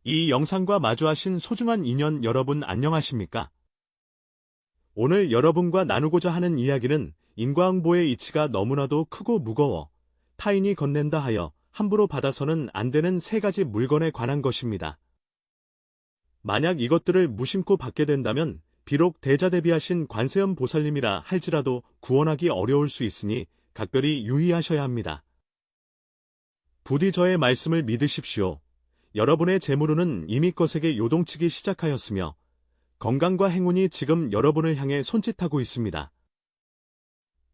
이 영상과 마주하신 소중한 인연 여러분 안녕하십니까? 오늘 여러분과 나누고자 하는 이야기는 인과응보의 이치가 너무나도 크고 무거워 타인이 건넨다 하여 함부로 받아서는 안 되는 세 가지 물건에 관한 것입니다. 만약 이것들을 무심코 받게 된다면 비록 대자대비하신 관세음 보살님이라 할지라도 구원하기 어려울 수 있으니 각별히 유의하셔야 합니다. 부디 저의 말씀을 믿으십시오. 여러분의 재물운은 이미 거세게 요동치기 시작하였으며 건강과 행운이 지금 여러분을 향해 손짓하고 있습니다.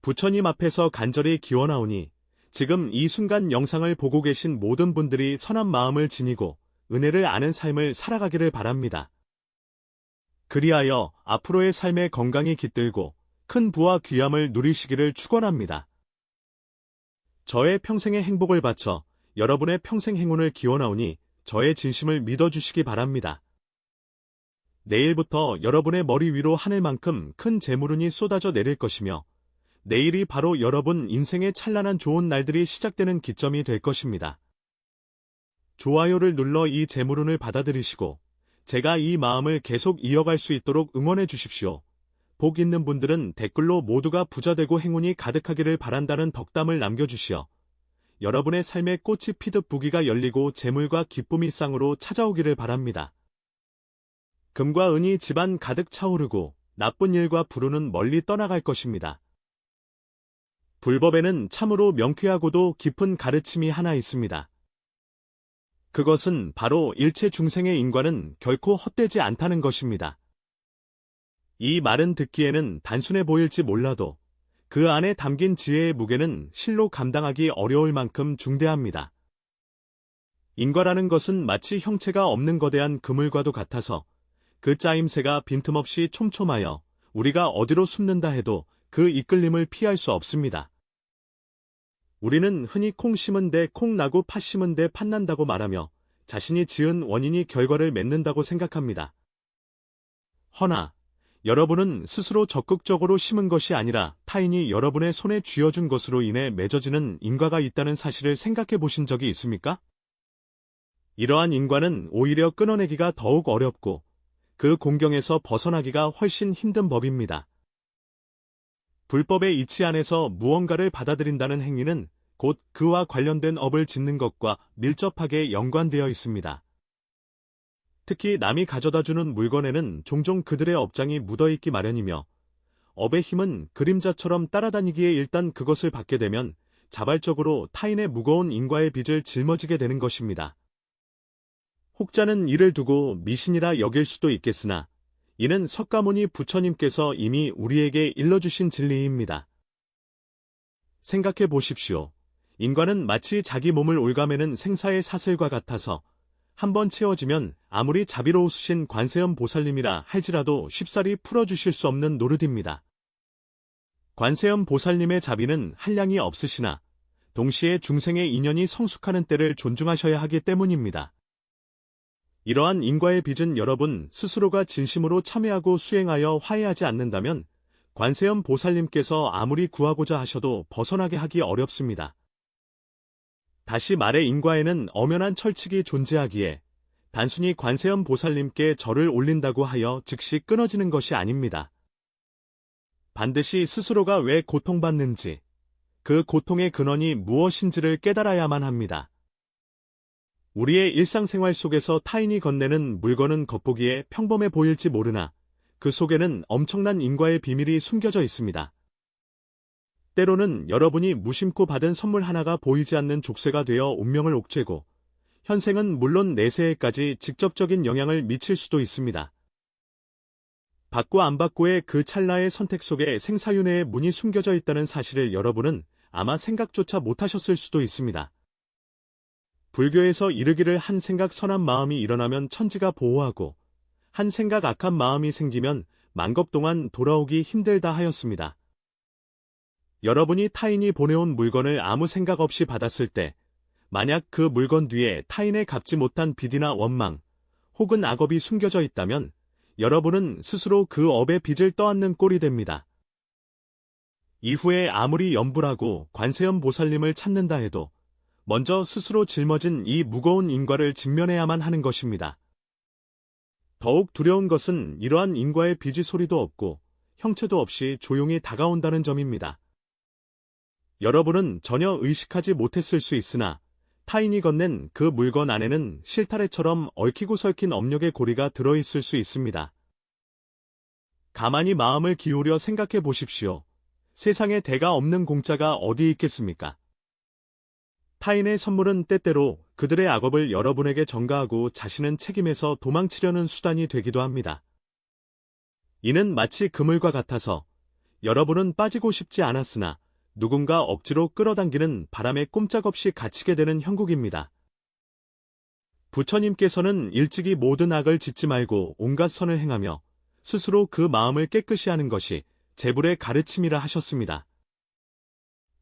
부처님 앞에서 간절히 기원하오니 지금 이 순간 영상을 보고 계신 모든 분들이 선한 마음을 지니고 은혜를 아는 삶을 살아가기를 바랍니다. 그리하여 앞으로의 삶에 건강이 깃들고 큰 부와 귀함을 누리시기를 축원합니다. 저의 평생의 행복을 바쳐 여러분의 평생 행운을 기원하오니 저의 진심을 믿어주시기 바랍니다. 내일부터 여러분의 머리 위로 하늘만큼 큰 재물운이 쏟아져 내릴 것이며 내일이 바로 여러분 인생의 찬란한 좋은 날들이 시작되는 기점이 될 것입니다. 좋아요를 눌러 이 재물운을 받아들이시고 제가 이 마음을 계속 이어갈 수 있도록 응원해 주십시오. 복 있는 분들은 댓글로 모두가 부자되고 행운이 가득하기를 바란다는 덕담을 남겨주시어 여러분의 삶의 꽃이 피듯 부귀가 열리고 재물과 기쁨이 쌍으로 찾아오기를 바랍니다. 금과 은이 집안 가득 차오르고 나쁜 일과 불운은 멀리 떠나갈 것입니다. 불법에는 참으로 명쾌하고도 깊은 가르침이 하나 있습니다. 그것은 바로 일체 중생의 인과는 결코 헛되지 않다는 것입니다. 이 말은 듣기에는 단순해 보일지 몰라도 그 안에 담긴 지혜의 무게는 실로 감당하기 어려울 만큼 중대합니다. 인과라는 것은 마치 형체가 없는 거대한 그물과도 같아서 그 짜임새가 빈틈없이 촘촘하여 우리가 어디로 숨는다 해도 그 이끌림을 피할 수 없습니다. 우리는 흔히 콩 심은 데 콩 나고 팥 심은 데 팥 난다고 말하며 자신이 지은 원인이 결과를 맺는다고 생각합니다. 허나 여러분은 스스로 적극적으로 심은 것이 아니라 타인이 여러분의 손에 쥐어준 것으로 인해 맺어지는 인과가 있다는 사실을 생각해 보신 적이 있습니까? 이러한 인과는 오히려 끊어내기가 더욱 어렵고 그 공경에서 벗어나기가 훨씬 힘든 법입니다. 불법의 이치 안에서 무언가를 받아들인다는 행위는 곧 그와 관련된 업을 짓는 것과 밀접하게 연관되어 있습니다. 특히 남이 가져다주는 물건에는 종종 그들의 업장이 묻어있기 마련이며 업의 힘은 그림자처럼 따라다니기에 일단 그것을 받게 되면 자발적으로 타인의 무거운 인과의 빚을 짊어지게 되는 것입니다. 혹자는 이를 두고 미신이라 여길 수도 있겠으나 이는 석가모니 부처님께서 이미 우리에게 일러주신 진리입니다. 생각해 보십시오. 인과는 마치 자기 몸을 옭아매는 생사의 사슬과 같아서 한번 채워지면 아무리 자비로우신 관세음 보살님이라 할지라도 쉽사리 풀어주실 수 없는 노릇입니다. 관세음 보살님의 자비는 한량이 없으시나 동시에 중생의 인연이 성숙하는 때를 존중하셔야 하기 때문입니다. 이러한 인과의 빚은 여러분 스스로가 진심으로 참회하고 수행하여 화해하지 않는다면 관세음 보살님께서 아무리 구하고자 하셔도 벗어나게 하기 어렵습니다. 다시 말해 인과에는 엄연한 철칙이 존재하기에 단순히 관세음 보살님께 절을 올린다고 하여 즉시 끊어지는 것이 아닙니다. 반드시 스스로가 왜 고통받는지, 그 고통의 근원이 무엇인지를 깨달아야만 합니다. 우리의 일상생활 속에서 타인이 건네는 물건은 겉보기에 평범해 보일지 모르나 그 속에는 엄청난 인과의 비밀이 숨겨져 있습니다. 때로는 여러분이 무심코 받은 선물 하나가 보이지 않는 족쇄가 되어 운명을 옥죄고 현생은 물론 내세에까지 직접적인 영향을 미칠 수도 있습니다. 받고 안 받고의 그 찰나의 선택 속에 생사윤회의 문이 숨겨져 있다는 사실을 여러분은 아마 생각조차 못하셨을 수도 있습니다. 불교에서 이르기를 한 생각 선한 마음이 일어나면 천지가 보호하고 한 생각 악한 마음이 생기면 만겁 동안 돌아오기 힘들다 하였습니다. 여러분이 타인이 보내온 물건을 아무 생각 없이 받았을 때 만약 그 물건 뒤에 타인의 갚지 못한 빚이나 원망 혹은 악업이 숨겨져 있다면 여러분은 스스로 그 업의 빚을 떠안는 꼴이 됩니다. 이후에 아무리 염불하고 관세음 보살님을 찾는다 해도 먼저 스스로 짊어진 이 무거운 인과를 직면해야만 하는 것입니다. 더욱 두려운 것은 이러한 인과의 비지 소리도 없고 형체도 없이 조용히 다가온다는 점입니다. 여러분은 전혀 의식하지 못했을 수 있으나 타인이 건넨 그 물건 안에는 실타래처럼 얽히고 설킨 업력의 고리가 들어있을 수 있습니다. 가만히 마음을 기울여 생각해 보십시오. 세상에 대가 없는 공짜가 어디 있겠습니까? 타인의 선물은 때때로 그들의 악업을 여러분에게 전가하고 자신은 책임에서 도망치려는 수단이 되기도 합니다. 이는 마치 그물과 같아서 여러분은 빠지고 싶지 않았으나 누군가 억지로 끌어당기는 바람에 꼼짝없이 갇히게 되는 형국입니다. 부처님께서는 일찍이 모든 악을 짓지 말고 온갖 선을 행하며 스스로 그 마음을 깨끗이 하는 것이 제불의 가르침이라 하셨습니다.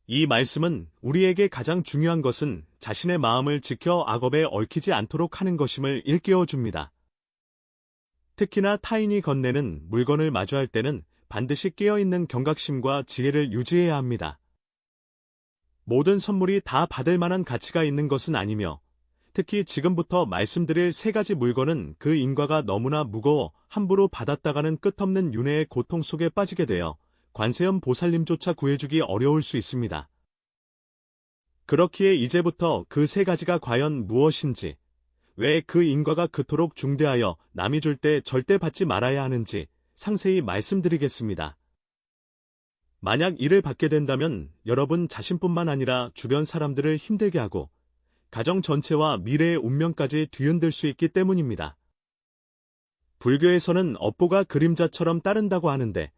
이 말씀은 우리에게 가장 중요한 것은 자신의 마음을 지켜 악업에 얽히지 않도록 하는 것임을 일깨워 줍니다. 특히나 타인이 건네는 물건을 마주할 때는 반드시 깨어있는 경각심과 지혜를 유지해야 합니다. 모든 선물이 다 받을 만한 가치가 있는 것은 아니며 특히 지금부터 말씀드릴 세 가지 물건은 그 인과가 너무나 무거워 함부로 받았다가는 끝없는 윤회의 고통 속에 빠지게 되어 관세음 보살님조차 구해주기 어려울 수 있습니다. 그렇기에 이제부터 그 세 가지가 과연 무엇인지, 왜 그 인과가 그토록 중대하여 남이 줄 때 절대 받지 말아야 하는지 상세히 말씀드리겠습니다. 만약 이를 받게 된다면 여러분 자신뿐만 아니라 주변 사람들을 힘들게 하고 가정 전체와 미래의 운명까지 뒤흔들 수 있기 때문입니다. 불교에서는 업보가 그림자처럼 따른다고 하는데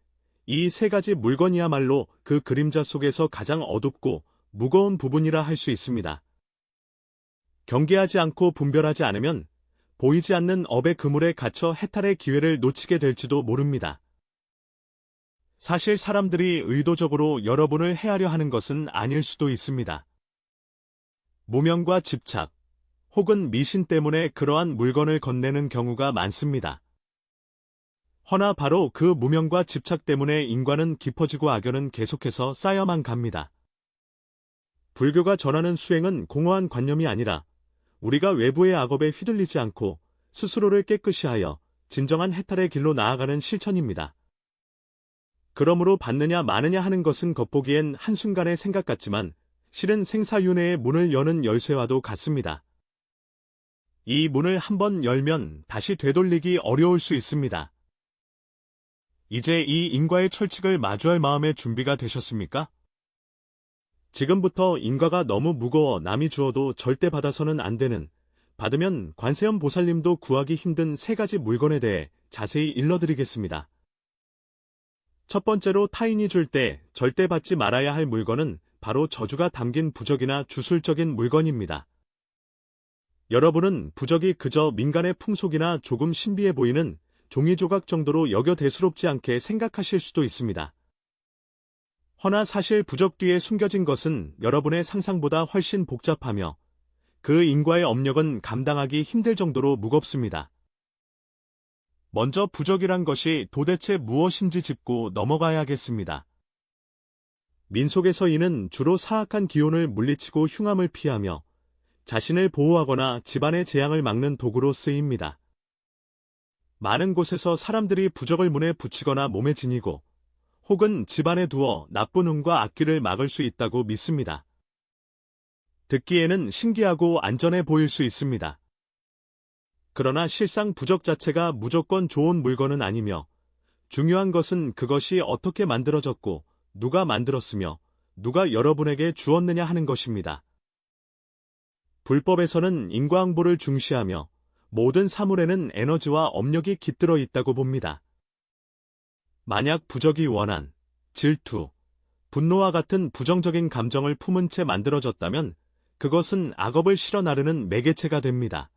이 세 가지 물건이야말로 그 그림자 속에서 가장 어둡고 무거운 부분이라 할 수 있습니다. 경계하지 않고 분별하지 않으면 보이지 않는 업의 그물에 갇혀 해탈의 기회를 놓치게 될지도 모릅니다. 사실 사람들이 의도적으로 여러분을 해하려 하는 것은 아닐 수도 있습니다. 무명과 집착, 혹은 미신 때문에 그러한 물건을 건네는 경우가 많습니다. 허나 바로 그 무명과 집착 때문에 인과는 깊어지고 악연은 계속해서 쌓여만 갑니다. 불교가 전하는 수행은 공허한 관념이 아니라 우리가 외부의 악업에 휘둘리지 않고 스스로를 깨끗이 하여 진정한 해탈의 길로 나아가는 실천입니다. 그러므로 받느냐 마느냐 하는 것은 겉보기엔 한순간의 생각 같지만 실은 생사윤회의 문을 여는 열쇠와도 같습니다. 이 문을 한번 열면 다시 되돌리기 어려울 수 있습니다. 이제 이 인과의 철칙을 마주할 마음의 준비가 되셨습니까? 지금부터 인과가 너무 무거워 남이 주어도 절대 받아서는 안 되는, 받으면 관세음 보살님도 구하기 힘든 세 가지 물건에 대해 자세히 일러드리겠습니다. 첫 번째로 타인이 줄 때 절대 받지 말아야 할 물건은 바로 저주가 담긴 부적이나 주술적인 물건입니다. 여러분은 부적이 그저 민간의 풍속이나 조금 신비해 보이는 종이 조각 정도로 여겨 대수롭지 않게 생각하실 수도 있습니다. 허나 사실 부적 뒤에 숨겨진 것은 여러분의 상상보다 훨씬 복잡하며 그 인과의 업력은 감당하기 힘들 정도로 무겁습니다. 먼저 부적이란 것이 도대체 무엇인지 짚고 넘어가야겠습니다. 민속에서 이는 주로 사악한 기운을 물리치고 흉함을 피하며 자신을 보호하거나 집안의 재앙을 막는 도구로 쓰입니다. 많은 곳에서 사람들이 부적을 문에 붙이거나 몸에 지니고 혹은 집안에 두어 나쁜 운과 악귀를 막을 수 있다고 믿습니다. 듣기에는 신기하고 안전해 보일 수 있습니다. 그러나 실상 부적 자체가 무조건 좋은 물건은 아니며 중요한 것은 그것이 어떻게 만들어졌고 누가 만들었으며 누가 여러분에게 주었느냐 하는 것입니다. 불법에서는 인과응보를 중시하며 모든 사물에는 에너지와 업력이 깃들어 있다고 봅니다. 만약 부적이 원한, 질투, 분노와 같은 부정적인 감정을 품은 채 만들어졌다면 그것은 악업을 실어 나르는 매개체가 됩니다.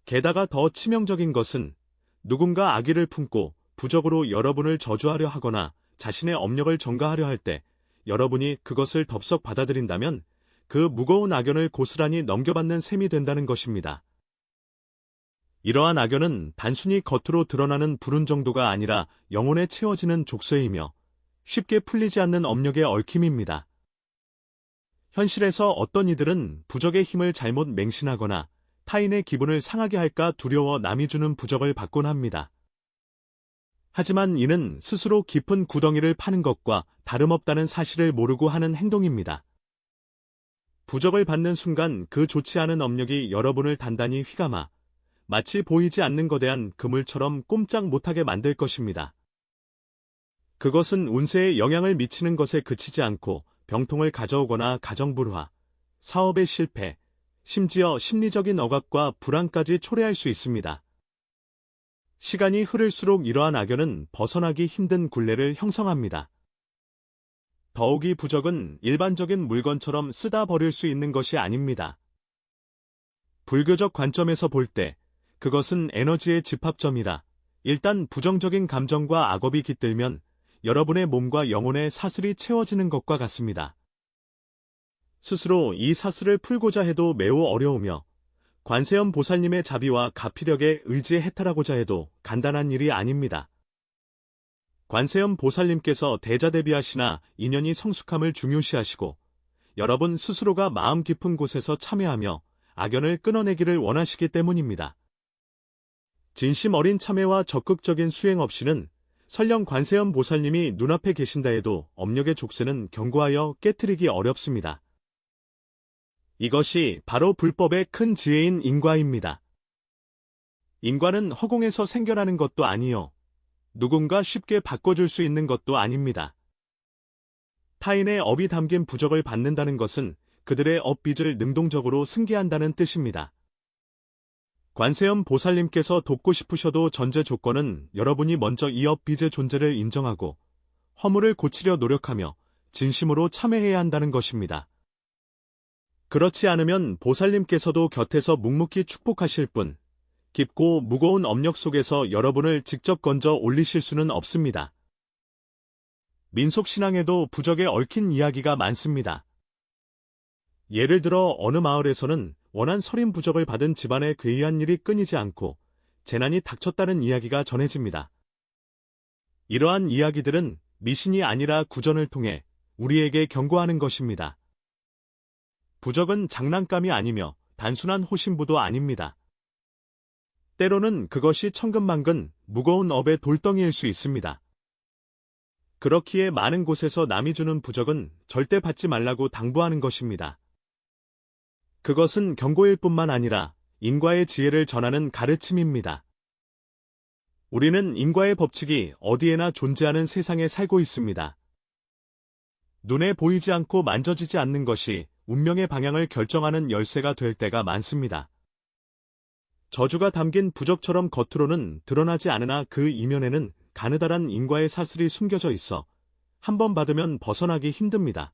게다가 더 치명적인 것은 누군가 악의를 품고 부적으로 여러분을 저주하려 하거나 자신의 업력을 전가하려 할 때 여러분이 그것을 덥석 받아들인다면 그 무거운 악연을 고스란히 넘겨받는 셈이 된다는 것입니다. 이러한 악연은 단순히 겉으로 드러나는 불운 정도가 아니라 영혼에 채워지는 족쇄이며 쉽게 풀리지 않는 업력의 얽힘입니다. 현실에서 어떤 이들은 부적의 힘을 잘못 맹신하거나 타인의 기분을 상하게 할까 두려워 남이 주는 부적을 받곤 합니다. 하지만 이는 스스로 깊은 구덩이를 파는 것과 다름없다는 사실을 모르고 하는 행동입니다. 부적을 받는 순간 그 좋지 않은 업력이 여러분을 단단히 휘감아 마치 보이지 않는 거대한 그물처럼 꼼짝 못하게 만들 것입니다. 그것은 운세에 영향을 미치는 것에 그치지 않고 병통을 가져오거나 가정불화, 사업의 실패, 심지어 심리적인 억압과 불안까지 초래할 수 있습니다. 시간이 흐를수록 이러한 악연은 벗어나기 힘든 굴레를 형성합니다. 더욱이 부적은 일반적인 물건처럼 쓰다 버릴 수 있는 것이 아닙니다. 불교적 관점에서 볼 때 그것은 에너지의 집합점이라 일단 부정적인 감정과 악업이 깃들면 여러분의 몸과 영혼의 사슬이 채워지는 것과 같습니다. 스스로 이 사슬을 풀고자 해도 매우 어려우며 관세음 보살님의 자비와 가피력에 의지해 해탈하고자 해도 간단한 일이 아닙니다. 관세음 보살님께서 대자대비하시나 인연이 성숙함을 중요시하시고 여러분 스스로가 마음 깊은 곳에서 참회하며 악연을 끊어내기를 원하시기 때문입니다. 진심 어린 참회와 적극적인 수행 없이는 설령 관세음 보살님이 눈앞에 계신다 해도 업력의 족쇄는 견고하여 깨트리기 어렵습니다. 이것이 바로 불법의 큰 지혜인 인과입니다. 인과는 허공에서 생겨나는 것도 아니요. 누군가 쉽게 바꿔줄 수 있는 것도 아닙니다. 타인의 업이 담긴 부적을 받는다는 것은 그들의 업빚을 능동적으로 승계한다는 뜻입니다. 관세음 보살님께서 돕고 싶으셔도 전제 조건은 여러분이 먼저 이 업빚의 존재를 인정하고 허물을 고치려 노력하며 진심으로 참회해야 한다는 것입니다. 그렇지 않으면 보살님께서도 곁에서 묵묵히 축복하실 뿐 깊고 무거운 업력 속에서 여러분을 직접 건져 올리실 수는 없습니다. 민속신앙에도 부적에 얽힌 이야기가 많습니다. 예를 들어 어느 마을에서는 원한 설인 부적을 받은 집안에 괴이한 일이 끊이지 않고 재난이 닥쳤다는 이야기가 전해집니다. 이러한 이야기들은 미신이 아니라 구전을 통해 우리에게 경고하는 것입니다. 부적은 장난감이 아니며 단순한 호신부도 아닙니다. 때로는 그것이 천근만근 무거운 업의 돌덩이일 수 있습니다. 그렇기에 많은 곳에서 남이 주는 부적은 절대 받지 말라고 당부하는 것입니다. 그것은 경고일 뿐만 아니라 인과의 지혜를 전하는 가르침입니다. 우리는 인과의 법칙이 어디에나 존재하는 세상에 살고 있습니다. 눈에 보이지 않고 만져지지 않는 것이 운명의 방향을 결정하는 열쇠가 될 때가 많습니다. 저주가 담긴 부적처럼 겉으로는 드러나지 않으나 그 이면에는 가느다란 인과의 사슬이 숨겨져 있어 한 번 받으면 벗어나기 힘듭니다.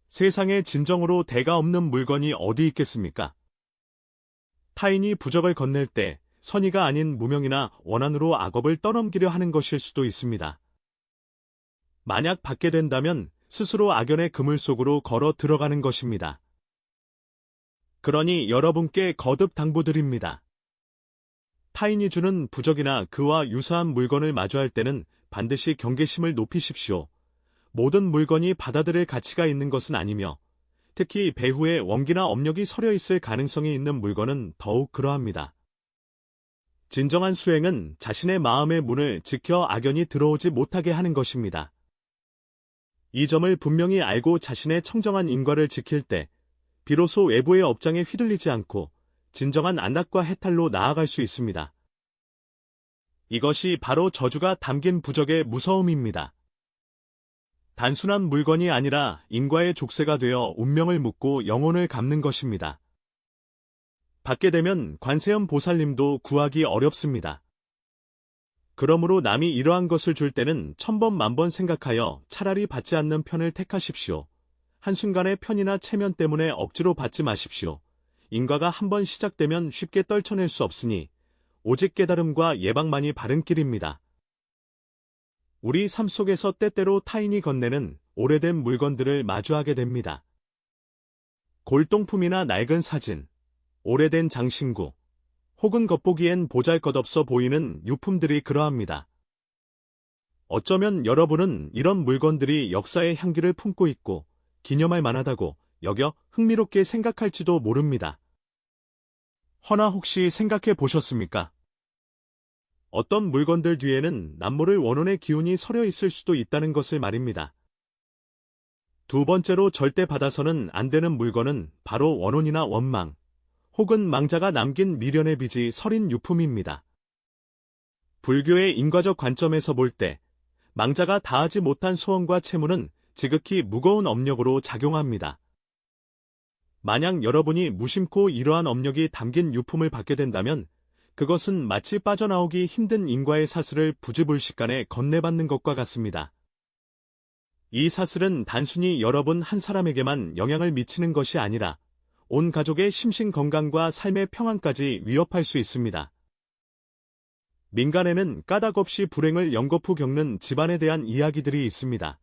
세상에 진정으로 대가 없는 물건이 어디 있겠습니까? 타인이 부적을 건넬 때 선의가 아닌 무명이나 원한으로 악업을 떠넘기려 하는 것일 수도 있습니다. 만약 받게 된다면 스스로 악연의 그물 속으로 걸어 들어가는 것입니다. 그러니 여러분께 거듭 당부드립니다. 타인이 주는 부적이나 그와 유사한 물건을 마주할 때는 반드시 경계심을 높이십시오. 모든 물건이 받아들일 가치가 있는 것은 아니며 특히 배후에 원기나 업력이 서려 있을 가능성이 있는 물건은 더욱 그러합니다. 진정한 수행은 자신의 마음의 문을 지켜 악연이 들어오지 못하게 하는 것입니다. 이 점을 분명히 알고 자신의 청정한 인과를 지킬 때 비로소 외부의 업장에 휘둘리지 않고 진정한 안락과 해탈로 나아갈 수 있습니다. 이것이 바로 저주가 담긴 부적의 무서움입니다. 단순한 물건이 아니라 인과의 족쇄가 되어 운명을 묶고 영혼을 갚는 것입니다. 받게 되면 관세음 보살님도 구하기 어렵습니다. 그러므로 남이 이러한 것을 줄 때는 천번 만번 생각하여 차라리 받지 않는 편을 택하십시오. 한순간의 편이나 체면 때문에 억지로 받지 마십시오. 인과가 한번 시작되면 쉽게 떨쳐낼 수 없으니 오직 깨달음과 예방만이 바른 길입니다. 우리 삶 속에서 때때로 타인이 건네는 오래된 물건들을 마주하게 됩니다. 골동품이나 낡은 사진, 오래된 장신구, 혹은 겉보기엔 보잘것없어 보이는 유품들이 그러합니다. 어쩌면 여러분은 이런 물건들이 역사의 향기를 품고 있고 기념할 만하다고 여겨 흥미롭게 생각할지도 모릅니다. 허나 혹시 생각해 보셨습니까? 어떤 물건들 뒤에는 남모를 원혼의 기운이 서려 있을 수도 있다는 것을 말입니다. 두 번째로 절대 받아서는 안 되는 물건은 바로 원혼이나 원망, 혹은 망자가 남긴 미련의 빚이 서린 유품입니다. 불교의 인과적 관점에서 볼 때 망자가 다하지 못한 소원과 채무는 지극히 무거운 업력으로 작용합니다. 만약 여러분이 무심코 이러한 업력이 담긴 유품을 받게 된다면 그것은 마치 빠져나오기 힘든 인과의 사슬을 부지불식간에 건네받는 것과 같습니다. 이 사슬은 단순히 여러분 한 사람에게만 영향을 미치는 것이 아니라 온 가족의 심신 건강과 삶의 평안까지 위협할 수 있습니다. 민간에는 까닭 없이 불행을 연거푸 겪는 집안에 대한 이야기들이 있습니다.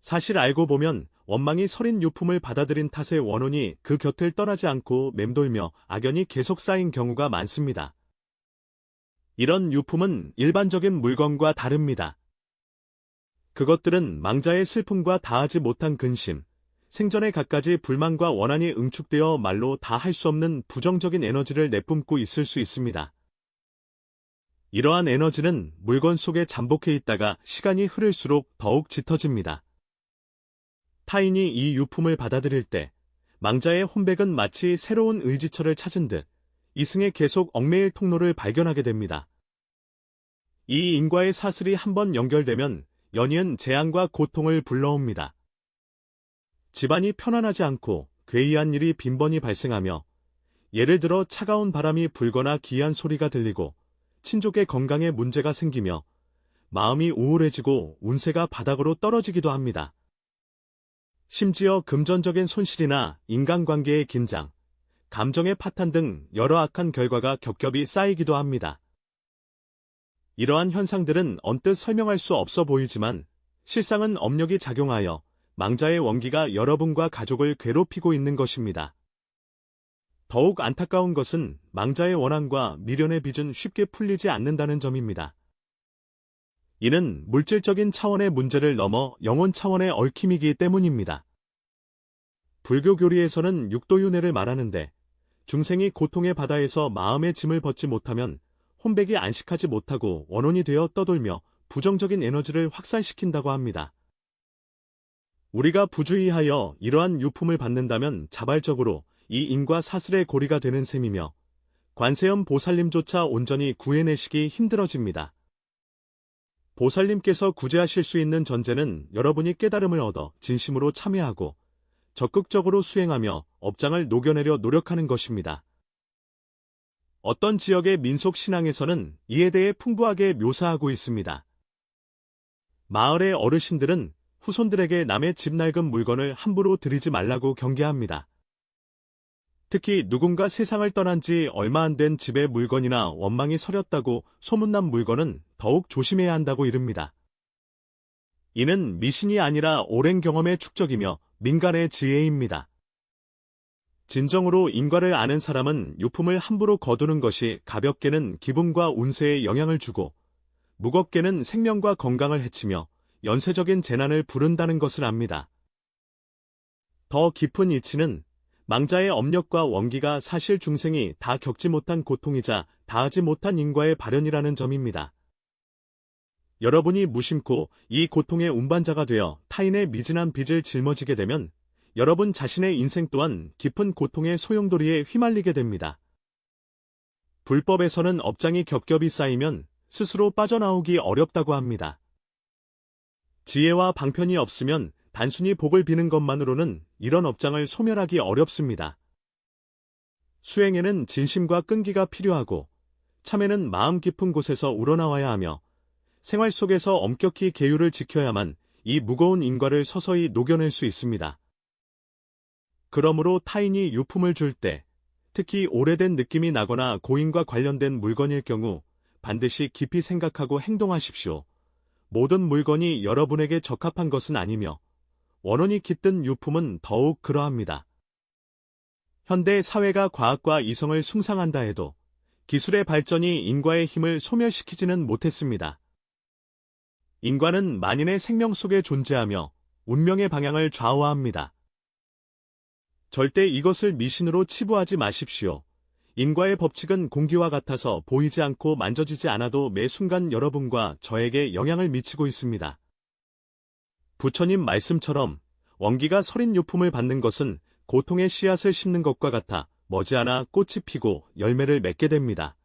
사실 알고 보면 원망이 서린 유품을 받아들인 탓에 원혼이 그 곁을 떠나지 않고 맴돌며 악연이 계속 쌓인 경우가 많습니다. 이런 유품은 일반적인 물건과 다릅니다. 그것들은 망자의 슬픔과 다하지 못한 근심, 생전에 갖가지 불만과 원한이 응축되어 말로 다 할 수 없는 부정적인 에너지를 내뿜고 있을 수 있습니다. 이러한 에너지는 물건 속에 잠복해 있다가 시간이 흐를수록 더욱 짙어집니다. 타인이 이 유품을 받아들일 때 망자의 혼백은 마치 새로운 의지처를 찾은 듯 이승에 계속 얽매일 통로를 발견하게 됩니다. 이 인과의 사슬이 한번 연결되면 연이은 재앙과 고통을 불러옵니다. 집안이 편안하지 않고 괴이한 일이 빈번히 발생하며 예를 들어 차가운 바람이 불거나 기이한 소리가 들리고 친족의 건강에 문제가 생기며 마음이 우울해지고 운세가 바닥으로 떨어지기도 합니다. 심지어 금전적인 손실이나 인간관계의 긴장, 감정의 파탄 등 여러 악한 결과가 겹겹이 쌓이기도 합니다. 이러한 현상들은 언뜻 설명할 수 없어 보이지만 실상은 업력이 작용하여 망자의 원기가 여러분과 가족을 괴롭히고 있는 것입니다. 더욱 안타까운 것은 망자의 원한과 미련의 빚은 쉽게 풀리지 않는다는 점입니다. 이는 물질적인 차원의 문제를 넘어 영혼 차원의 얽힘이기 때문입니다. 불교 교리에서는 육도윤회를 말하는데 중생이 고통의 바다에서 마음의 짐을 벗지 못하면 혼백이 안식하지 못하고 원혼이 되어 떠돌며 부정적인 에너지를 확산시킨다고 합니다. 우리가 부주의하여 이러한 유품을 받는다면 자발적으로 이 인과 사슬의 고리가 되는 셈이며 관세음 보살님조차 온전히 구해내시기 힘들어집니다. 보살님께서 구제하실 수 있는 전제는 여러분이 깨달음을 얻어 진심으로 참여하고 적극적으로 수행하며 업장을 녹여내려 노력하는 것입니다. 어떤 지역의 민속 신앙에서는 이에 대해 풍부하게 묘사하고 있습니다. 마을의 어르신들은 후손들에게 남의 집 낡은 물건을 함부로 들이지 말라고 경계합니다. 특히 누군가 세상을 떠난 지 얼마 안 된 집의 물건이나 원망이 서렸다고 소문난 물건은 더욱 조심해야 한다고 이릅니다. 이는 미신이 아니라 오랜 경험의 축적이며 민간의 지혜입니다. 진정으로 인과를 아는 사람은 유품을 함부로 거두는 것이 가볍게는 기분과 운세에 영향을 주고 무겁게는 생명과 건강을 해치며 연쇄적인 재난을 부른다는 것을 압니다. 더 깊은 이치는 망자의 업력과 원기가 사실 중생이 다 겪지 못한 고통이자 다하지 못한 인과의 발현이라는 점입니다. 여러분이 무심코 이 고통의 운반자가 되어 타인의 미진한 빚을 짊어지게 되면 여러분 자신의 인생 또한 깊은 고통의 소용돌이에 휘말리게 됩니다. 불법에서는 업장이 겹겹이 쌓이면 스스로 빠져나오기 어렵다고 합니다. 지혜와 방편이 없으면 단순히 복을 비는 것만으로는 이런 업장을 소멸하기 어렵습니다. 수행에는 진심과 끈기가 필요하고 참회는 마음 깊은 곳에서 우러나와야 하며 생활 속에서 엄격히 계율을 지켜야만 이 무거운 인과를 서서히 녹여낼 수 있습니다. 그러므로 타인이 유품을 줄 때, 특히 오래된 느낌이 나거나 고인과 관련된 물건일 경우 반드시 깊이 생각하고 행동하십시오. 모든 물건이 여러분에게 적합한 것은 아니며 원혼이 깃든 유품은 더욱 그러합니다. 현대 사회가 과학과 이성을 숭상한다 해도 기술의 발전이 인과의 힘을 소멸시키지는 못했습니다. 인과는 만인의 생명 속에 존재하며 운명의 방향을 좌우합니다. 절대 이것을 미신으로 치부하지 마십시오. 인과의 법칙은 공기와 같아서 보이지 않고 만져지지 않아도 매 순간 여러분과 저에게 영향을 미치고 있습니다. 부처님 말씀처럼 원기가 서린 유품을 받는 것은 고통의 씨앗을 심는 것과 같아 머지않아 꽃이 피고 열매를 맺게 됩니다.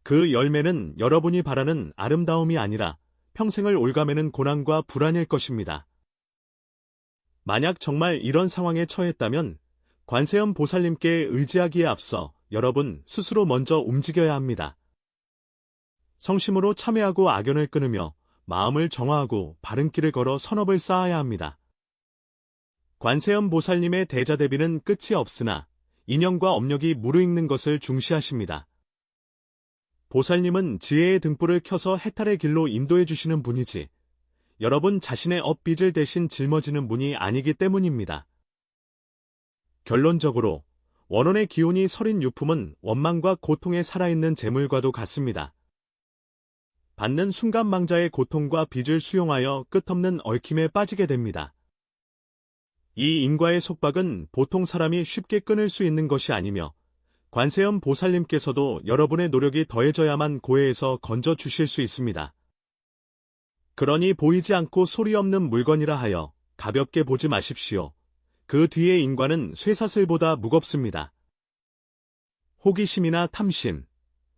그 열매는 여러분이 바라는 아름다움이 아니라 평생을 옭아매는 고난과 불안일 것입니다. 만약 정말 이런 상황에 처했다면 관세음 보살님께 의지하기에 앞서 여러분 스스로 먼저 움직여야 합니다. 성심으로 참회하고 악연을 끊으며 마음을 정화하고 바른 길을 걸어 선업을 쌓아야 합니다. 관세음 보살님의 대자대비는 끝이 없으나 인연과 업력이 무르익는 것을 중시하십니다. 보살님은 지혜의 등불을 켜서 해탈의 길로 인도해 주시는 분이지 여러분 자신의 업빚을 대신 짊어지는 분이 아니기 때문입니다. 결론적으로 원혼의 기운이 서린 유품은 원망과 고통에 살아있는 재물과도 같습니다. 받는 순간망자의 고통과 빚을 수용하여 끝없는 얽힘에 빠지게 됩니다. 이 인과의 속박은 보통 사람이 쉽게 끊을 수 있는 것이 아니며 관세음 보살님께서도 여러분의 노력이 더해져야만 고해에서 건져 주실 수 있습니다. 그러니 보이지 않고 소리 없는 물건이라 하여 가볍게 보지 마십시오. 그 뒤의 인과는 쇠사슬보다 무겁습니다. 호기심이나 탐심,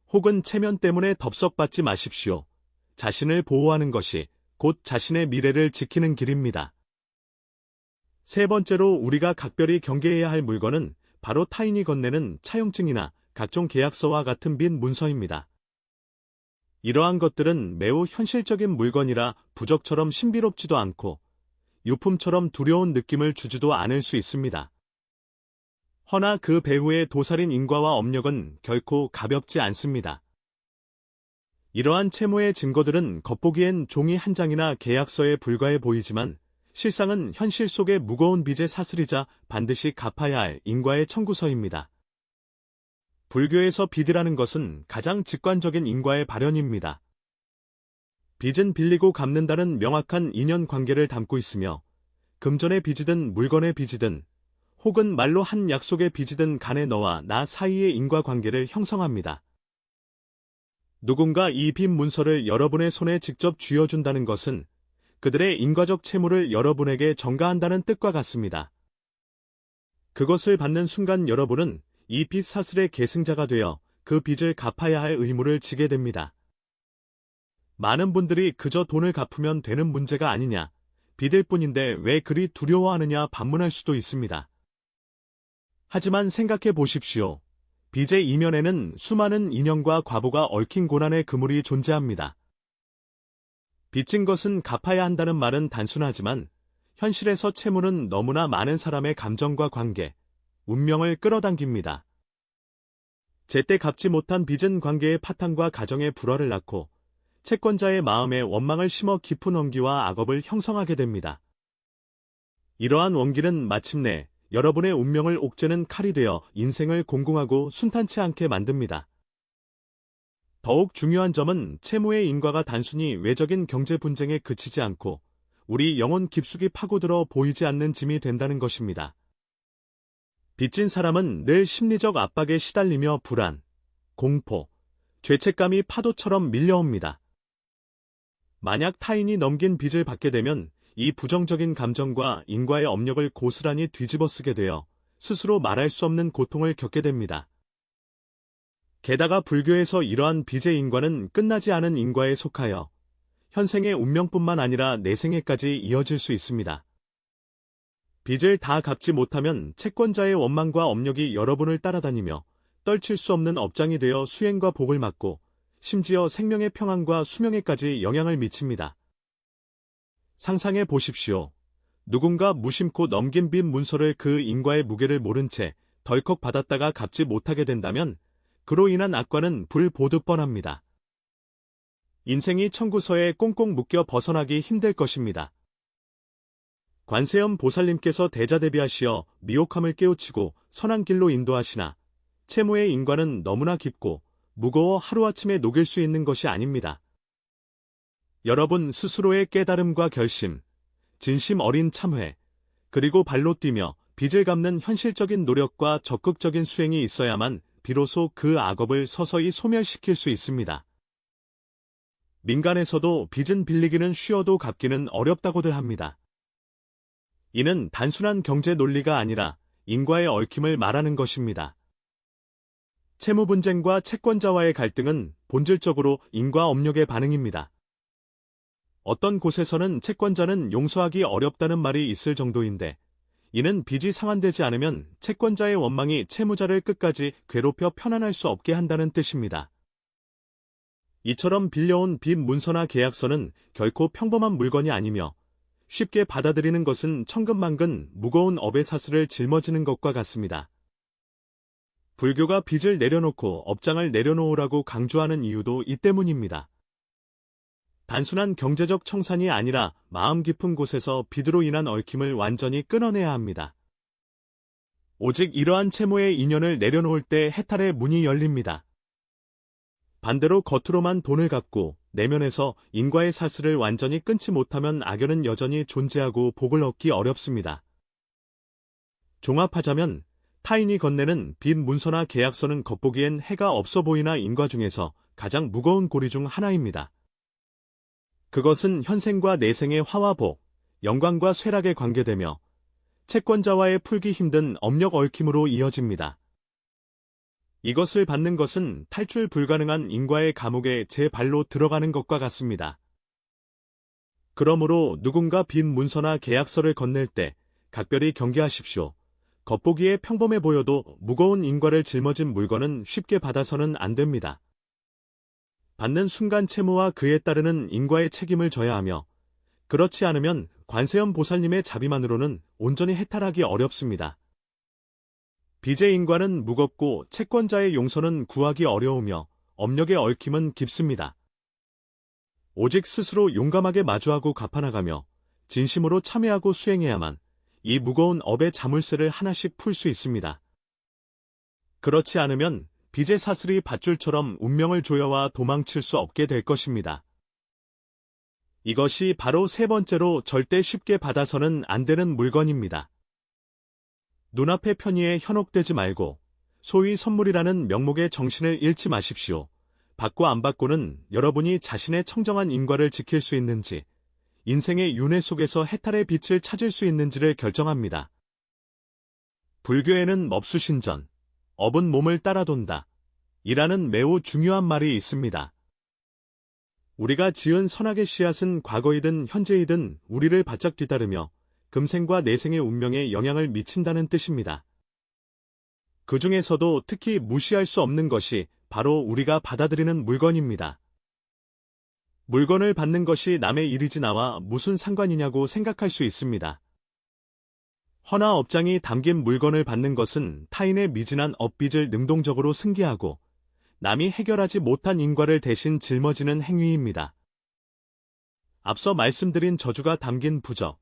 혹은 체면 때문에 덥석받지 마십시오. 자신을 보호하는 것이 곧 자신의 미래를 지키는 길입니다. 세 번째로 우리가 각별히 경계해야 할 물건은 바로 타인이 건네는 차용증이나 각종 계약서와 같은 빈 문서입니다. 이러한 것들은 매우 현실적인 물건이라 부적처럼 신비롭지도 않고 유품처럼 두려운 느낌을 주지도 않을 수 있습니다. 허나 그 배후의 도살인 인과와 업력은 결코 가볍지 않습니다. 이러한 채무의 증거들은 겉보기엔 종이 한 장이나 계약서에 불과해 보이지만 실상은 현실 속의 무거운 빚의 사슬이자 반드시 갚아야 할 인과의 청구서입니다. 불교에서 빚이라는 것은 가장 직관적인 인과의 발현입니다. 빚은 빌리고 갚는다는 명확한 인연관계를 담고 있으며 금전의 빚이든 물건의 빚이든 혹은 말로 한 약속의 빚이든 간에 너와 나 사이의 인과관계를 형성합니다. 누군가 이 빚 문서를 여러분의 손에 직접 쥐어준다는 것은 그들의 인과적 채무를 여러분에게 전가한다는 뜻과 같습니다. 그것을 받는 순간 여러분은 이 빚 사슬의 계승자가 되어 그 빚을 갚아야 할 의무를 지게 됩니다. 많은 분들이 그저 돈을 갚으면 되는 문제가 아니냐, 빚일 뿐인데 왜 그리 두려워하느냐 반문할 수도 있습니다. 하지만 생각해 보십시오. 빚의 이면에는 수많은 인연과 과보가 얽힌 고난의 그물이 존재합니다. 빚진 것은 갚아야 한다는 말은 단순하지만 현실에서 채무는 너무나 많은 사람의 감정과 관계, 운명을 끌어당깁니다. 제때 갚지 못한 빚은 관계의 파탄과 가정의 불화를 낳고 채권자의 마음에 원망을 심어 깊은 원기와 악업을 형성하게 됩니다. 이러한 원기는 마침내 여러분의 운명을 옥죄는 칼이 되어 인생을 공공하고 순탄치 않게 만듭니다. 더욱 중요한 점은 채무의 인과가 단순히 외적인 경제 분쟁에 그치지 않고 우리 영혼 깊숙이 파고들어 보이지 않는 짐이 된다는 것입니다. 빚진 사람은 늘 심리적 압박에 시달리며 불안, 공포, 죄책감이 파도처럼 밀려옵니다. 만약 타인이 넘긴 빚을 받게 되면 이 부정적인 감정과 인과의 업력을 고스란히 뒤집어쓰게 되어 스스로 말할 수 없는 고통을 겪게 됩니다. 게다가 불교에서 이러한 빚의 인과는 끝나지 않은 인과에 속하여 현생의 운명뿐만 아니라 내생에까지 이어질 수 있습니다. 빚을 다 갚지 못하면 채권자의 원망과 업력이 여러분을 따라다니며 떨칠 수 없는 업장이 되어 수행과 복을 막고 심지어 생명의 평안과 수명에까지 영향을 미칩니다. 상상해 보십시오. 누군가 무심코 넘긴 빚 문서를 그 인과의 무게를 모른 채 덜컥 받았다가 갚지 못하게 된다면 그로 인한 악과는 불보듯 뻔합니다. 인생이 청구서에 꽁꽁 묶여 벗어나기 힘들 것입니다. 관세음 보살님께서 대자대비하시어 미혹함을 깨우치고 선한 길로 인도하시나 채무의 인과는 너무나 깊고 무거워 하루아침에 녹일 수 있는 것이 아닙니다. 여러분 스스로의 깨달음과 결심, 진심 어린 참회, 그리고 발로 뛰며 빚을 갚는 현실적인 노력과 적극적인 수행이 있어야만 비로소 그 악업을 서서히 소멸시킬 수 있습니다. 민간에서도 빚은 빌리기는 쉬워도 갚기는 어렵다고들 합니다. 이는 단순한 경제 논리가 아니라 인과의 얽힘을 말하는 것입니다. 채무 분쟁과 채권자와의 갈등은 본질적으로 인과 업력의 반응입니다. 어떤 곳에서는 채권자는 용서하기 어렵다는 말이 있을 정도인데, 이는 빚이 상환되지 않으면 채권자의 원망이 채무자를 끝까지 괴롭혀 편안할 수 없게 한다는 뜻입니다. 이처럼 빌려온 빚 문서나 계약서는 결코 평범한 물건이 아니며 쉽게 받아들이는 것은 천근만근 무거운 업의 사슬을 짊어지는 것과 같습니다. 불교가 빚을 내려놓고 업장을 내려놓으라고 강조하는 이유도 이 때문입니다. 단순한 경제적 청산이 아니라 마음 깊은 곳에서 빚으로 인한 얽힘을 완전히 끊어내야 합니다. 오직 이러한 채무의 인연을 내려놓을 때 해탈의 문이 열립니다. 반대로 겉으로만 돈을 갚고 내면에서 인과의 사슬을 완전히 끊지 못하면 악연은 여전히 존재하고 복을 얻기 어렵습니다. 종합하자면 타인이 건네는 빚 문서나 계약서는 겉보기엔 해가 없어 보이나 인과 중에서 가장 무거운 고리 중 하나입니다. 그것은 현생과 내생의 화와 복, 영광과 쇠락에 관계되며 채권자와의 풀기 힘든 업력 얽힘으로 이어집니다. 이것을 받는 것은 탈출 불가능한 인과의 감옥에 제 발로 들어가는 것과 같습니다. 그러므로 누군가 빚 문서나 계약서를 건넬 때 각별히 경계하십시오. 겉보기에 평범해 보여도 무거운 인과를 짊어진 물건은 쉽게 받아서는 안 됩니다. 받는 순간 채무와 그에 따르는 인과의 책임을 져야 하며, 그렇지 않으면 관세음 보살님의 자비만으로는 온전히 해탈하기 어렵습니다. 빚의 인과는 무겁고 채권자의 용서는 구하기 어려우며 업력의 얽힘은 깊습니다. 오직 스스로 용감하게 마주하고 갚아나가며 진심으로 참회하고 수행해야만 이 무거운 업의 자물쇠를 하나씩 풀 수 있습니다. 그렇지 않으면 빚의 사슬이 밧줄처럼 운명을 조여와 도망칠 수 없게 될 것입니다. 이것이 바로 세 번째로 절대 쉽게 받아서는 안 되는 물건입니다. 눈앞의 편의에 현혹되지 말고 소위 선물이라는 명목의 정신을 잃지 마십시오. 받고 안 받고는 여러분이 자신의 청정한 인과를 지킬 수 있는지, 인생의 윤회 속에서 해탈의 빛을 찾을 수 있는지를 결정합니다. 불교에는 법수신전, 업은 몸을 따라 돈다 이라는 매우 중요한 말이 있습니다. 우리가 지은 선악의 씨앗은 과거이든 현재이든 우리를 바짝 뒤따르며 금생과 내생의 운명에 영향을 미친다는 뜻입니다. 그 중에서도 특히 무시할 수 없는 것이 바로 우리가 받아들이는 물건입니다. 물건을 받는 것이 남의 일이지 나와 무슨 상관이냐고 생각할 수 있습니다. 허나 업장이 담긴 물건을 받는 것은 타인의 미진한 업빚을 능동적으로 승계하고 남이 해결하지 못한 인과를 대신 짊어지는 행위입니다. 앞서 말씀드린 저주가 담긴 부적,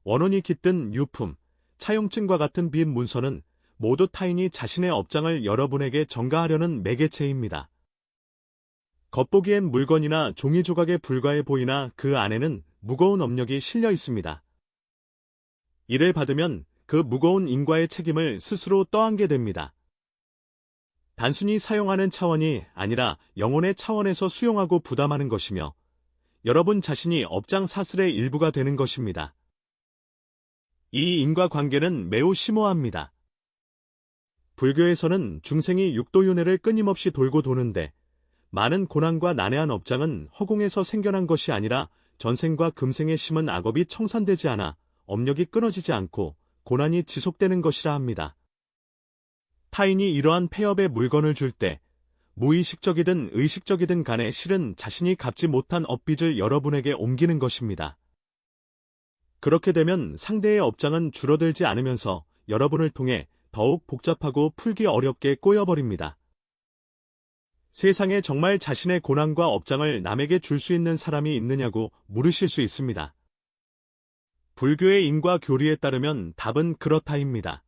원혼이 깃든 유품, 차용증과 같은 빚 문서는 모두 타인이 자신의 업장을 여러분에게 전가하려는 매개체입니다. 겉보기엔 물건이나 종이 조각에 불과해 보이나 그 안에는 무거운 업력이 실려 있습니다. 이를 받으면 그 무거운 인과의 책임을 스스로 떠안게 됩니다. 단순히 사용하는 차원이 아니라 영혼의 차원에서 수용하고 부담하는 것이며 여러분 자신이 업장 사슬의 일부가 되는 것입니다. 이 인과관계는 매우 심오합니다. 불교에서는 중생이 육도윤회를 끊임없이 돌고 도는데 많은 고난과 난해한 업장은 허공에서 생겨난 것이 아니라 전생과 금생에 심은 악업이 청산되지 않아 업력이 끊어지지 않고 고난이 지속되는 것이라 합니다. 타인이 이러한 폐업의 물건을 줄 때 무의식적이든 의식적이든 간에 실은 자신이 갚지 못한 업빚을 여러분에게 옮기는 것입니다. 그렇게 되면 상대의 업장은 줄어들지 않으면서 여러분을 통해 더욱 복잡하고 풀기 어렵게 꼬여버립니다. 세상에 정말 자신의 고난과 업장을 남에게 줄 수 있는 사람이 있느냐고 물으실 수 있습니다. 불교의 인과 교리에 따르면 답은 그렇다입니다.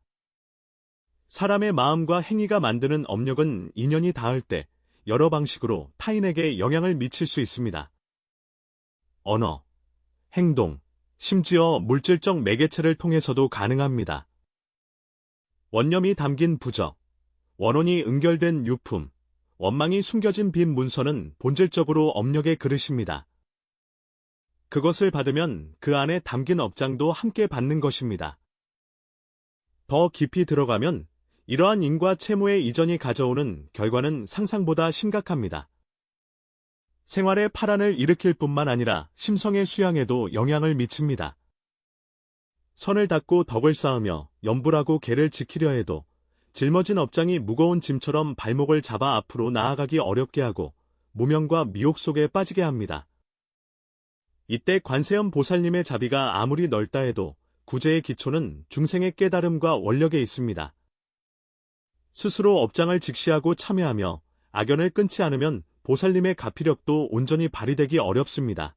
사람의 마음과 행위가 만드는 업력은 인연이 닿을 때 여러 방식으로 타인에게 영향을 미칠 수 있습니다. 언어, 행동, 심지어 물질적 매개체를 통해서도 가능합니다. 원념이 담긴 부적, 원혼이 응결된 유품, 원망이 숨겨진 빈 문서는 본질적으로 업력의 그릇입니다. 그것을 받으면 그 안에 담긴 업장도 함께 받는 것입니다. 더 깊이 들어가면 이러한 인과 채무의 이전이 가져오는 결과는 상상보다 심각합니다. 생활의 파란을 일으킬 뿐만 아니라 심성의 수양에도 영향을 미칩니다. 선을 닦고 덕을 쌓으며 염불하고 계를 지키려 해도 짊어진 업장이 무거운 짐처럼 발목을 잡아 앞으로 나아가기 어렵게 하고 무명과 미혹 속에 빠지게 합니다. 이때 관세음 보살님의 자비가 아무리 넓다 해도 구제의 기초는 중생의 깨달음과 원력에 있습니다. 스스로 업장을 직시하고 참여하며 악연을 끊지 않으면 보살님의 가피력도 온전히 발휘되기 어렵습니다.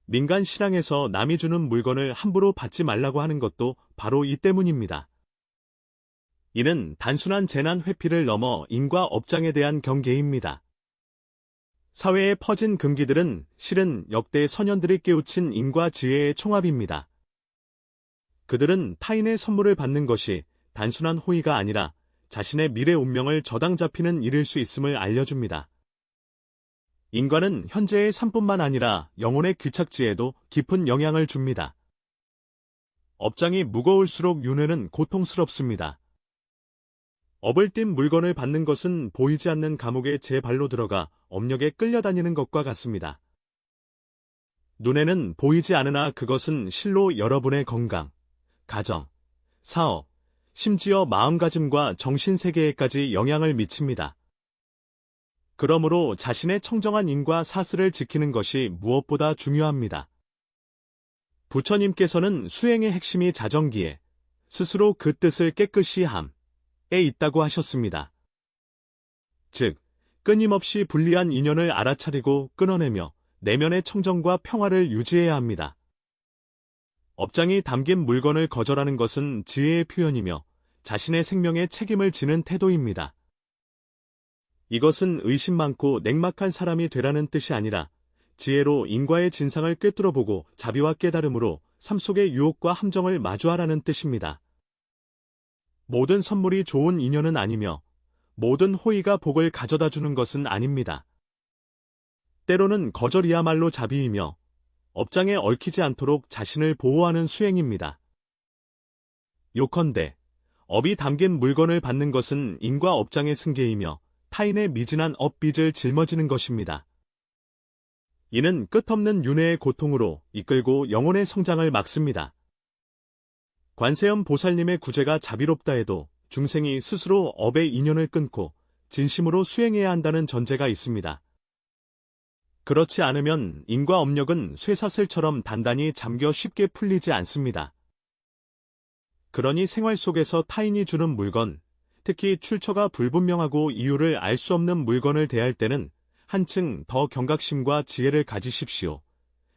민간 신앙에서 남이 주는 물건을 함부로 받지 말라고 하는 것도 바로 이 때문입니다. 이는 단순한 재난 회피를 넘어 인과 업장에 대한 경계입니다. 사회에 퍼진 금기들은 실은 역대 선현들이 깨우친 인과 지혜의 총합입니다. 그들은 타인의 선물을 받는 것이 단순한 호의가 아니라 자신의 미래 운명을 저당 잡히는 일일 수 있음을 알려줍니다. 인과는 현재의 삶뿐만 아니라 영혼의 귀착지에도 깊은 영향을 줍니다. 업장이 무거울수록 윤회는 고통스럽습니다. 업을 띈 물건을 받는 것은 보이지 않는 감옥에 제 발로 들어가 업력에 끌려다니는 것과 같습니다. 눈에는 보이지 않으나 그것은 실로 여러분의 건강, 가정, 사업, 심지어 마음가짐과 정신세계에까지 영향을 미칩니다. 그러므로 자신의 청정한 인과 사슬을 지키는 것이 무엇보다 중요합니다. 부처님께서는 수행의 핵심이 자정기에 스스로 그 뜻을 깨끗이 함에 있다고 하셨습니다. 즉, 끊임없이 불리한 인연을 알아차리고 끊어내며 내면의 청정과 평화를 유지해야 합니다. 업장이 담긴 물건을 거절하는 것은 지혜의 표현이며 자신의 생명에 책임을 지는 태도입니다. 이것은 의심 많고 냉막한 사람이 되라는 뜻이 아니라 지혜로 인과의 진상을 꿰뚫어보고 자비와 깨달음으로 삶 속의 유혹과 함정을 마주하라는 뜻입니다. 모든 선물이 좋은 인연은 아니며 모든 호의가 복을 가져다주는 것은 아닙니다. 때로는 거절이야말로 자비이며 업장에 얽히지 않도록 자신을 보호하는 수행입니다. 요컨대 업이 담긴 물건을 받는 것은 인과 업장의 승계이며 타인의 미진한 업빚을 짊어지는 것입니다. 이는 끝없는 윤회의 고통으로 이끌고 영혼의 성장을 막습니다. 관세음 보살님의 구제가 자비롭다 해도 중생이 스스로 업의 인연을 끊고 진심으로 수행해야 한다는 전제가 있습니다. 그렇지 않으면 인과 업력은 쇠사슬처럼 단단히 잠겨 쉽게 풀리지 않습니다. 그러니 생활 속에서 타인이 주는 물건, 특히 출처가 불분명하고 이유를 알 수 없는 물건을 대할 때는 한층 더 경각심과 지혜를 가지십시오.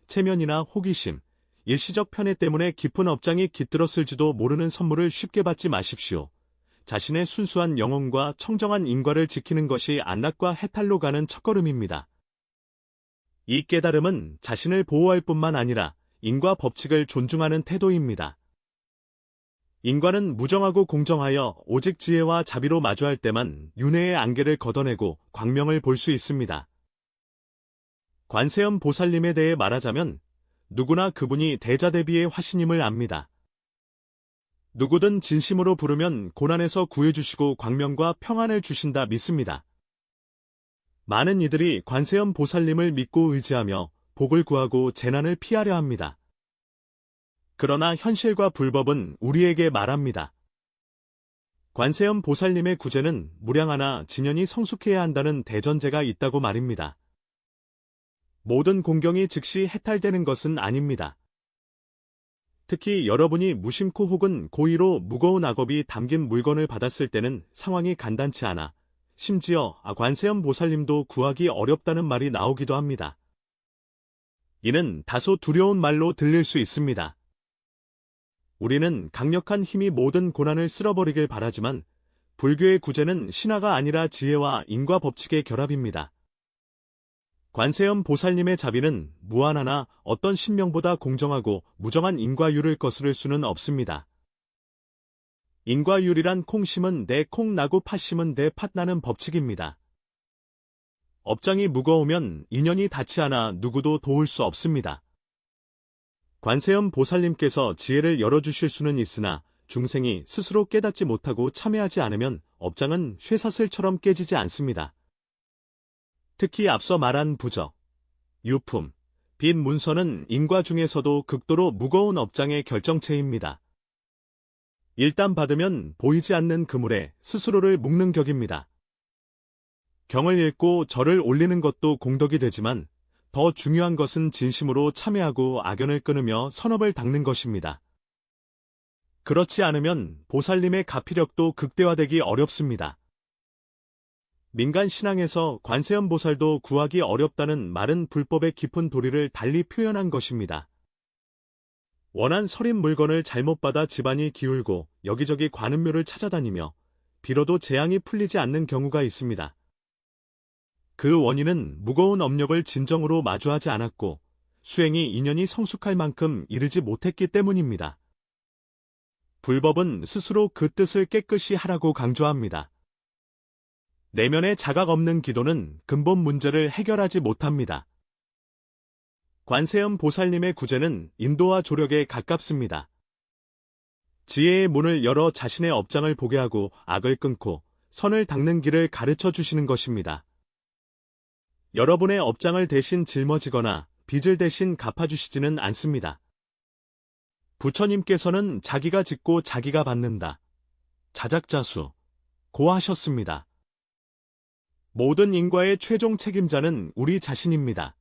체면이나 호기심, 일시적 편애 때문에 깊은 업장이 깃들었을지도 모르는 선물을 쉽게 받지 마십시오. 자신의 순수한 영혼과 청정한 인과를 지키는 것이 안락과 해탈로 가는 첫걸음입니다. 이 깨달음은 자신을 보호할 뿐만 아니라 인과 법칙을 존중하는 태도입니다. 인과는 무정하고 공정하여 오직 지혜와 자비로 마주할 때만 윤회의 안개를 걷어내고 광명을 볼 수 있습니다. 관세음 보살님에 대해 말하자면 누구나 그분이 대자대비의 화신임을 압니다. 누구든 진심으로 부르면 고난에서 구해주시고 광명과 평안을 주신다 믿습니다. 많은 이들이 관세음 보살님을 믿고 의지하며 복을 구하고 재난을 피하려 합니다. 그러나 현실과 불법은 우리에게 말합니다. 관세음 보살님의 구제는 무량하나 진연이 성숙해야 한다는 대전제가 있다고 말입니다. 모든 공경이 즉시 해탈되는 것은 아닙니다. 특히 여러분이 무심코 혹은 고의로 무거운 악업이 담긴 물건을 받았을 때는 상황이 간단치 않아 심지어 관세음 보살님도 구하기 어렵다는 말이 나오기도 합니다. 이는 다소 두려운 말로 들릴 수 있습니다. 우리는 강력한 힘이 모든 고난을 쓸어버리길 바라지만 불교의 구제는 신화가 아니라 지혜와 인과 법칙의 결합입니다. 관세음 보살님의 자비는 무한하나 어떤 신명보다 공정하고 무정한 인과율을 거스를 수는 없습니다. 인과율이란 콩 심은 데 콩 나고 팥 심은 데 팥 나는 법칙입니다. 업장이 무거우면 인연이 닿지 않아 누구도 도울 수 없습니다. 관세음 보살님께서 지혜를 열어주실 수는 있으나 중생이 스스로 깨닫지 못하고 참여하지 않으면 업장은 쇠사슬처럼 깨지지 않습니다. 특히 앞서 말한 부적, 유품, 빚 문서는 인과 중에서도 극도로 무거운 업장의 결정체입니다. 일단 받으면 보이지 않는 그물에 스스로를 묶는 격입니다. 경을 읽고 절을 올리는 것도 공덕이 되지만 더 중요한 것은 진심으로 참여하고 악연을 끊으며 선업을 닦는 것입니다. 그렇지 않으면 보살님의 가피력도 극대화되기 어렵습니다. 민간 신앙에서 관세음 보살도 구하기 어렵다는 말은 불법의 깊은 도리를 달리 표현한 것입니다. 원한 서린 물건을 잘못 받아 집안이 기울고 여기저기 관음묘를 찾아다니며 빌어도 재앙이 풀리지 않는 경우가 있습니다. 그 원인은 무거운 업력을 진정으로 마주하지 않았고 수행이 인연이 성숙할 만큼 이르지 못했기 때문입니다. 불법은 스스로 그 뜻을 깨끗이 하라고 강조합니다. 내면에 자각 없는 기도는 근본 문제를 해결하지 못합니다. 관세음 보살님의 구제는 인도와 조력에 가깝습니다. 지혜의 문을 열어 자신의 업장을 보게 하고 악을 끊고 선을 닦는 길을 가르쳐 주시는 것입니다. 여러분의 업장을 대신 짊어지거나 빚을 대신 갚아주시지는 않습니다. 부처님께서는 자기가 짓고 자기가 받는다. 자작자수. 고하셨습니다. 모든 인과의 최종 책임자는 우리 자신입니다.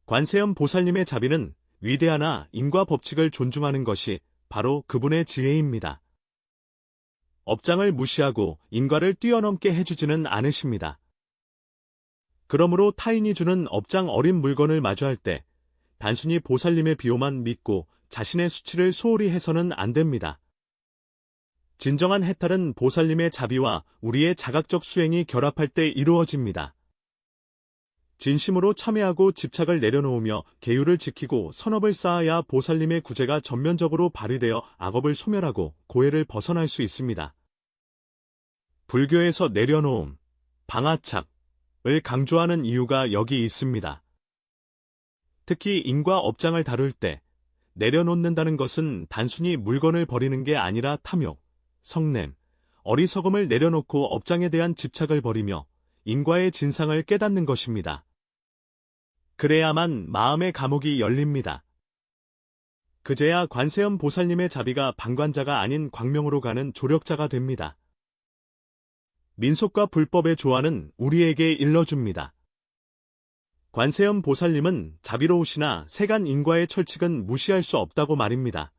관세음 보살님의 자비는 위대하나 인과 법칙을 존중하는 것이 바로 그분의 지혜입니다. 업장을 무시하고 인과를 뛰어넘게 해주지는 않으십니다. 그러므로 타인이 주는 업장 어린 물건을 마주할 때 단순히 보살님의 비호만 믿고 자신의 수치를 소홀히 해서는 안 됩니다. 진정한 해탈은 보살님의 자비와 우리의 자각적 수행이 결합할 때 이루어집니다. 진심으로 참여하고 집착을 내려놓으며 계율을 지키고 선업을 쌓아야 보살님의 구제가 전면적으로 발휘되어 악업을 소멸하고 고해를 벗어날 수 있습니다. 불교에서 내려놓음, 방아착을 강조하는 이유가 여기 있습니다. 특히 인과 업장을 다룰 때 내려놓는다는 것은 단순히 물건을 버리는 게 아니라 탐욕, 성냄, 어리석음을 내려놓고 업장에 대한 집착을 버리며 인과의 진상을 깨닫는 것입니다. 그래야만 마음의 감옥이 열립니다. 그제야 관세음 보살님의 자비가 방관자가 아닌 광명으로 가는 조력자가 됩니다. 민속과 불법의 조화는 우리에게 일러줍니다. 관세음 보살님은 자비로우시나 세간 인과의 철칙은 무시할 수 없다고 말입니다.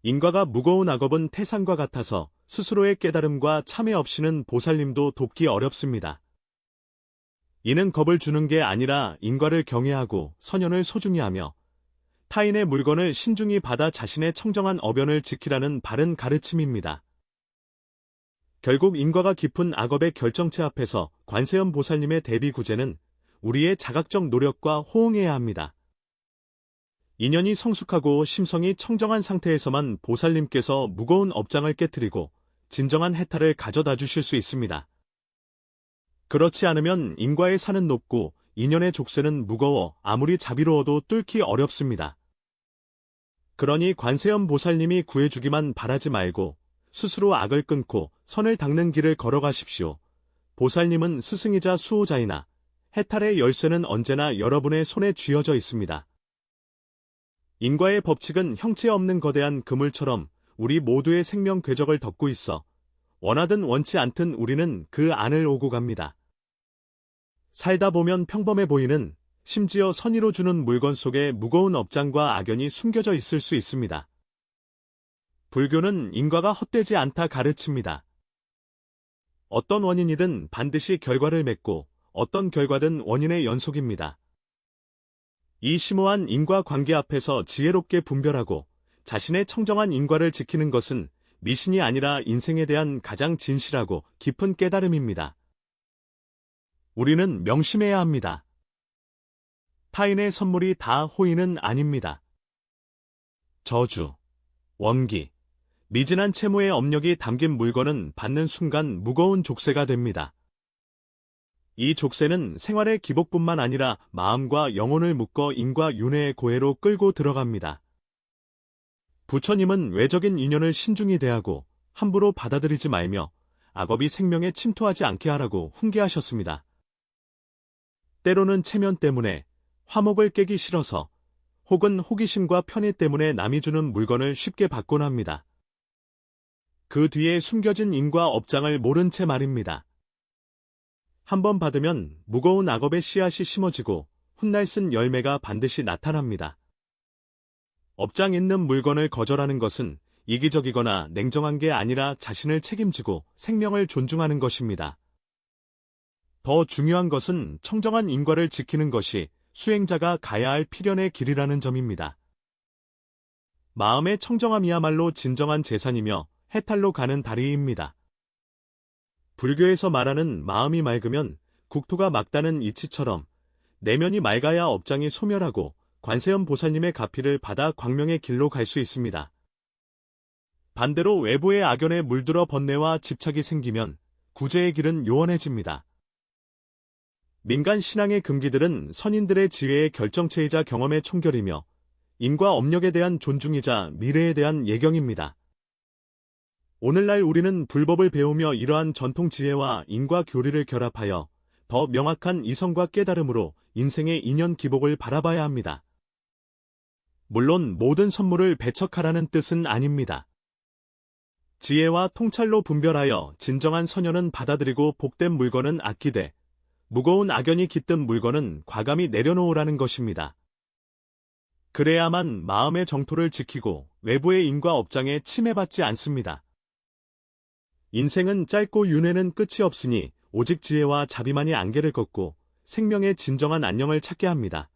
인과가 무거운 악업은 태산과 같아서 스스로의 깨달음과 참회 없이는 보살님도 돕기 어렵습니다. 이는 겁을 주는 게 아니라 인과를 경외하고 선연을 소중히 하며 타인의 물건을 신중히 받아 자신의 청정한 어변을 지키라는 바른 가르침입니다. 결국 인과가 깊은 악업의 결정체 앞에서 관세음 보살님의 대비 구제는 우리의 자각적 노력과 호응해야 합니다. 인연이 성숙하고 심성이 청정한 상태에서만 보살님께서 무거운 업장을 깨트리고 진정한 해탈을 가져다 주실 수 있습니다. 그렇지 않으면 인과의 산은 높고 인연의 족쇄는 무거워 아무리 자비로워도 뚫기 어렵습니다. 그러니 관세음 보살님이 구해주기만 바라지 말고 스스로 악을 끊고 선을 닦는 길을 걸어가십시오. 보살님은 스승이자 수호자이나 해탈의 열쇠는 언제나 여러분의 손에 쥐어져 있습니다. 인과의 법칙은 형체 없는 거대한 그물처럼 우리 모두의 생명 궤적을 덮고 있어 원하든 원치 않든 우리는 그 안을 오고 갑니다. 살다 보면 평범해 보이는 심지어 선의로 주는 물건 속에 무거운 업장과 악연이 숨겨져 있을 수 있습니다. 불교는 인과가 헛되지 않다 가르칩니다. 어떤 원인이든 반드시 결과를 맺고 어떤 결과든 원인의 연속입니다. 이 심오한 인과 관계 앞에서 지혜롭게 분별하고 자신의 청정한 인과를 지키는 것은 미신이 아니라 인생에 대한 가장 진실하고 깊은 깨달음입니다. 우리는 명심해야 합니다. 타인의 선물이 다 호의는 아닙니다. 저주, 원기, 미진한 채무의 업력이 담긴 물건은 받는 순간 무거운 족쇄가 됩니다. 이 족쇄는 생활의 기복뿐만 아니라 마음과 영혼을 묶어 인과 윤회의 고해로 끌고 들어갑니다. 부처님은 외적인 인연을 신중히 대하고 함부로 받아들이지 말며 악업이 생명에 침투하지 않게 하라고 훈계하셨습니다. 때로는 체면 때문에 화목을 깨기 싫어서 혹은 호기심과 편의 때문에 남이 주는 물건을 쉽게 받곤 합니다. 그 뒤에 숨겨진 인과 업장을 모른 채 말입니다. 한번 받으면 무거운 악업의 씨앗이 심어지고 훗날 쓴 열매가 반드시 나타납니다. 업장 있는 물건을 거절하는 것은 이기적이거나 냉정한 게 아니라 자신을 책임지고 생명을 존중하는 것입니다. 더 중요한 것은 청정한 인과를 지키는 것이 수행자가 가야 할 필연의 길이라는 점입니다. 마음의 청정함이야말로 진정한 재산이며 해탈로 가는 다리입니다. 불교에서 말하는 마음이 맑으면 국토가 맑다는 이치처럼 내면이 맑아야 업장이 소멸하고 관세음 보살님의 가피를 받아 광명의 길로 갈 수 있습니다. 반대로 외부의 악연에 물들어 번뇌와 집착이 생기면 구제의 길은 요원해집니다. 민간 신앙의 금기들은 선인들의 지혜의 결정체이자 경험의 총결이며 인과 업력에 대한 존중이자 미래에 대한 예경입니다. 오늘날 우리는 불법을 배우며 이러한 전통 지혜와 인과 교리를 결합하여 더 명확한 이성과 깨달음으로 인생의 인연 기복을 바라봐야 합니다. 물론 모든 선물을 배척하라는 뜻은 아닙니다. 지혜와 통찰로 분별하여 진정한 선연은 받아들이고 복된 물건은 아끼되 무거운 악연이 깃든 물건은 과감히 내려놓으라는 것입니다. 그래야만 마음의 정토를 지키고 외부의 인과 업장에 침해받지 않습니다. 인생은 짧고 윤회는 끝이 없으니 오직 지혜와 자비만이 안개를 걷고 생명의 진정한 안녕을 찾게 합니다.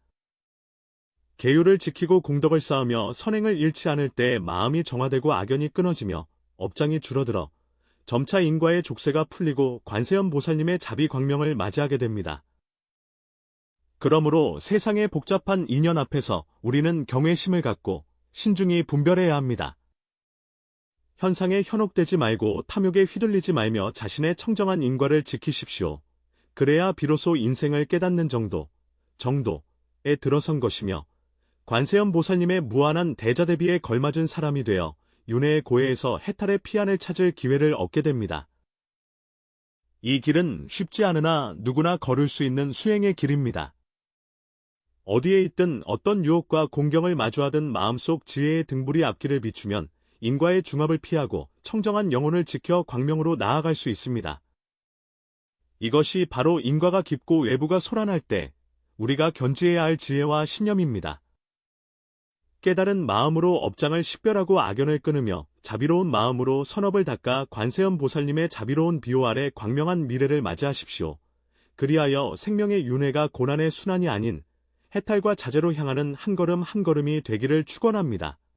계율을 지키고 공덕을 쌓으며 선행을 잃지 않을 때 마음이 정화되고 악연이 끊어지며 업장이 줄어들어 점차 인과의 족쇄가 풀리고 관세음 보살님의 자비 광명을 맞이하게 됩니다. 그러므로 세상의 복잡한 인연 앞에서 우리는 경외심을 갖고 신중히 분별해야 합니다. 현상에 현혹되지 말고 탐욕에 휘둘리지 말며 자신의 청정한 인과를 지키십시오. 그래야 비로소 인생을 깨닫는 정도에 들어선 것이며 관세음 보살님의 무한한 대자대비에 걸맞은 사람이 되어 윤회의 고해에서 해탈의 피안을 찾을 기회를 얻게 됩니다. 이 길은 쉽지 않으나 누구나 걸을 수 있는 수행의 길입니다. 어디에 있든 어떤 유혹과 공경을 마주하든 마음속 지혜의 등불이 앞길을 비추면 인과의 중압을 피하고 청정한 영혼을 지켜 광명으로 나아갈 수 있습니다. 이것이 바로 인과가 깊고 외부가 소란할 때 우리가 견지해야 할 지혜와 신념입니다. 깨달은 마음으로 업장을 식별하고 악연을 끊으며 자비로운 마음으로 선업을 닦아 관세음 보살님의 자비로운 비호 아래 광명한 미래를 맞이하십시오. 그리하여 생명의 윤회가 고난의 순환이 아닌 해탈과 자제로 향하는 한 걸음 한 걸음이 되기를 축원합니다.